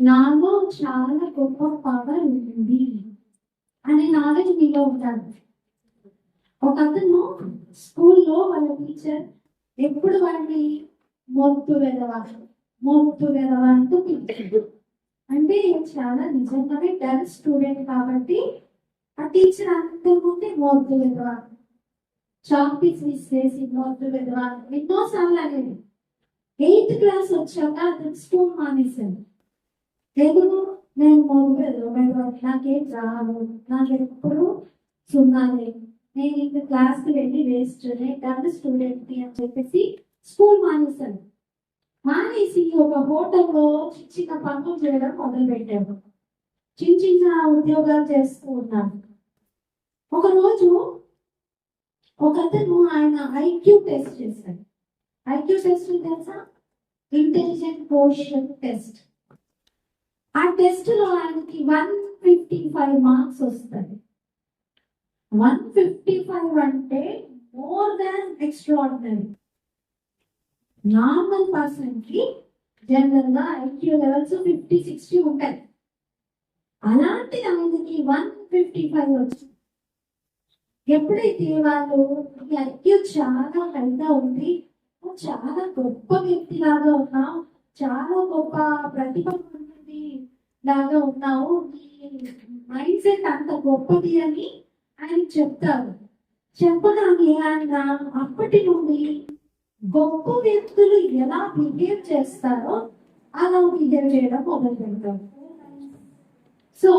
నాలో చాలా గొప్ప పవర్ ఉంది అనే నాలెడ్జ్ మీలో ఉంటాడు. ఒక అతను స్కూల్లో వాళ్ళ టీచర్ ఎప్పుడు వాడిని మొద్దు వెదవ అంటూ పిలిచాడు. అంటే చాలా నిజంగానే డల్ స్టూడెంట్ కాబట్టి ఆ టీచర్ అందరిముందే మొద్దు వెదవ, చాక్ పీస్ విసిరేసి మొద్దు వెదవ ఎన్నోసార్లు అనేది. 8th క్లాస్ వచ్చాక అతను స్కూల్ మానేశాడు. తెలుగు నేను మొదలు నాకేం రాదు, నాకు ఎప్పుడు సున్నాలే, నేను ఇంకా క్లాస్కి వెళ్ళి వేస్ట్, నేను డల్ స్టూడెంట్ అని చెప్పేసి స్కూల్ మానేశాను. మానేసి ఒక హోటల్లో చిన్న పనులు చేయడం మొదలు పెట్టాడు. చిన్న ఉద్యోగాలు చేస్తూ ఉన్నాను. ఒకరోజు ఒక అతను ఆయన ఐక్యూ టెస్ట్ చేశాడు. ఐక్యూ టెస్ట్ తెలుసా? Intelligent quotient test. ఆ టెస్ట్ లో ఆయనకి 155 మార్క్స్ వస్తాయి. 155 అంటే more than extraordinary. Normal person కి జనరల్ గా ఐక్యూ లెవెల్స్ 50-60 ఉంటాయి. అలాంటి ఆయనకి 155 వచ్చింది. ఎప్పుడైతే వాళ్ళు ఈ ఐక్యూ చాలా హైగా ఉంది, చాలా గొప్ప వ్యక్తి లాగా ఉన్నావు, చాలా గొప్ప ప్రతిభ లాగా ఉన్నావు, మైండ్ సెట్ అంత గొప్పది అని ఆయన చెప్తారు. చెప్పగానే ఆయన అప్పటి నుండి గొప్ప వ్యక్తులు ఎలా బిహేవ్ చేస్తారో అలా బిహేవ్ చేయడం మొదలు పెడతారు. సో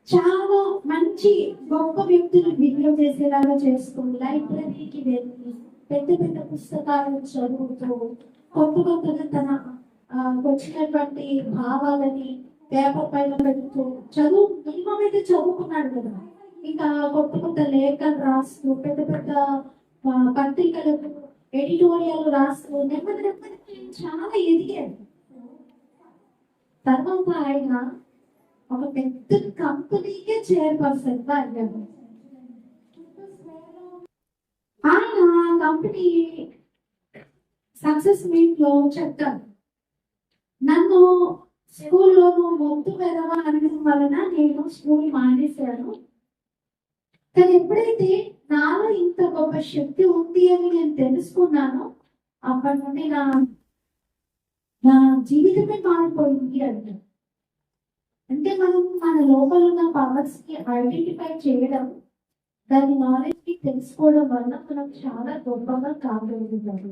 చాలా మంచి గొప్ప వ్యక్తులు బిహేవ్ చేసేలాగా చేస్తూ లైబ్రరీకి వెళ్ళి పెద్ద పెద్ద పుస్తకాలను చదువుతూ కొత్తగా తన వచ్చినటువంటి భావాలని పేపర్ పైన పెడుతూ మినిమం అయితే చదువుకున్నాడు కదా, ఇంకా కొత్త లేఖలు రాస్తూ పెద్ద పెద్ద పత్రికలకు ఎడిటోరియల్ రాస్తూ నెమ్మది చాలా ఎదిగాడు. తర్వాత ఆయన ఒక పెద్ద కంపెనీకే చైర్పర్సన్ గా అయ్యాడు. ఆయన కంపెనీ సక్సెస్ మీట్ లో చెప్తారు, నన్ను స్కూల్లోనూ మొద్దు వెదవ అనడం వలన నేను స్కూల్ మానేశాను. కానీ ఎప్పుడైతే నాలో ఇంత గొప్ప శక్తి ఉంది అని నేను తెలుసుకున్నాను, అప్పటి నుండి నా జీవితమే మారిపోయింది అంట. అంటే మనం మన లోపల ఉన్న పవర్స్ ని ఐడెంటిఫై చేయడం, దాని నాలెడ్జ్ ని తెలుసుకోవడం వల్ల మనం చాలా గొప్పగా కాగలుగుతాము.